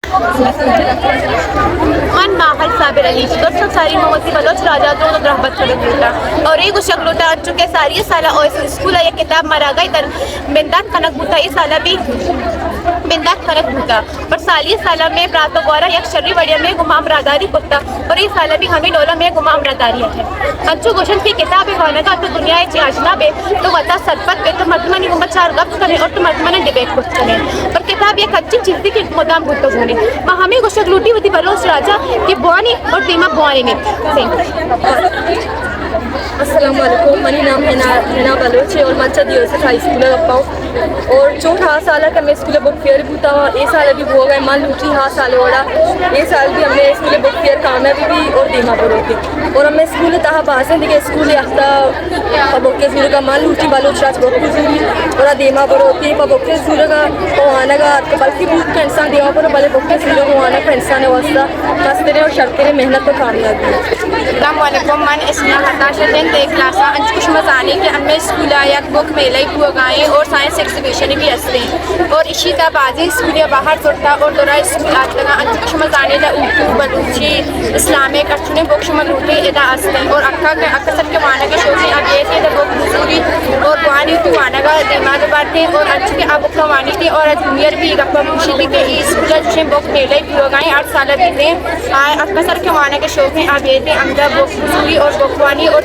मन माहल साबिर अली दोस्तों सारी मोहम्मदी बलोच राजा दो रहबत कर लूटा और एक उशक लूटा चुके सारी साला और स्कूल ये किताब मरा गई तर बिंदात कनक बूटा इस साला भी बिंदात कनक बूटा पर साली साला में प्रातो गौरा एक शर्री बढ़िया में गुमाम रादारी कुत्ता और इस साला भी हमें डोला में गुमाम रादारी है अच्छु गोशन की किताब है का तो दुनिया है जाजना बे तो वता सरपत पे तो मर्दमनी गुम्मत चार गप करे और तो मर्दमने डिबेट कुछ करे पर किताब एक अच्छी चीज थी कि मुदाम गुत्तो होने हमें गोशक लूटी हुई बलोच राजा की बुआनी और टीमा बुआनी ने अस्सलाम वालेकुम मनी नाम है ना बलोच और मंचा दियो से हाई स्कूल पाऊँ और जो हाँ साल का मैं स्कूल बुक फेयर बूता हुआ ये साल भी हो गए मान लूटी हाँ साल ओड़ा ये साल भी हमने स्कूल बुक फेयर कामयाबी भी और दीमा बरो के और हमें स्कूल तहा बासे दिखे स्कूल याफ्ता पबोके जूर का मान लूटी बलोच राज बहुत जूरी और दीमा बरो होती पबोके जूर का आना का बल्कि बुक का इंसान देवा पर भले बुक जूर को आना का इंसान है वास्ता बस तेरे और शर्त तेरे मेहनत को कामयाबी अस्सलामुअलैकुम मन इसमें हताशा क्लास अंच कुछ मजाने के हमें स्कूल आया बुक मेले हुआ गाएँ और साइंस एग्जीबिशन भी हंसते और इसी तरह बाजी स्कूल बाहर जुड़ता और दोरा स्कूल आता अंच कुछ मजाने ला उर्दू बलूची इस्लामिक अच्छे बुक शुमल होते इदा हंसते और अक्सर के माना के शो में अब ये थे बुक मजूरी और वानी की माना का दिमाग बातें और अच्छे के अब बुक वानी थी और जूनियर भी गप्पा खुशी भी के स्कूल अच्छे बुक मेले भी हुआ गाएँ 8 साल भी थे अक्सर के माना के शो में अब ये थे अंदर बुक मजूरी और बुकवानी और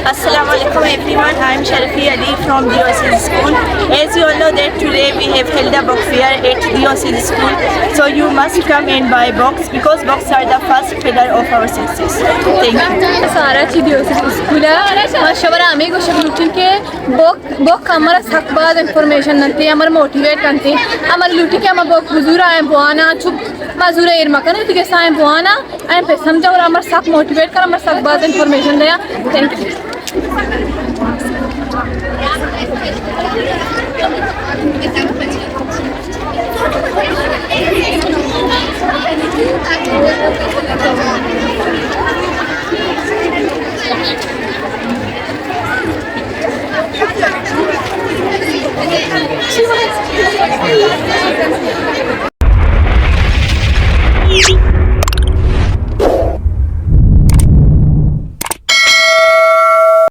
Assalamualaikum everyone, I am Sharifi Ali from DOC school. As you all know that today we have held a book fair at DOC school. So you must come and buy books because books are the first pillar of our success. Thank you. सारा चीज DOC school है माशाल्लाह हमें को शब्द के book हमारा सकबाद information नते हमारा मोटिवेट करते हमारे लूटी के हम बुक हुजूर आए बुआना चुप मजूर इरमा करने तो कैसा है बुआना आए पे समझा और हमारा सब मोटिवेट कर हमारा सकबाद इंफॉर्मेशन दिया थैंक यू She was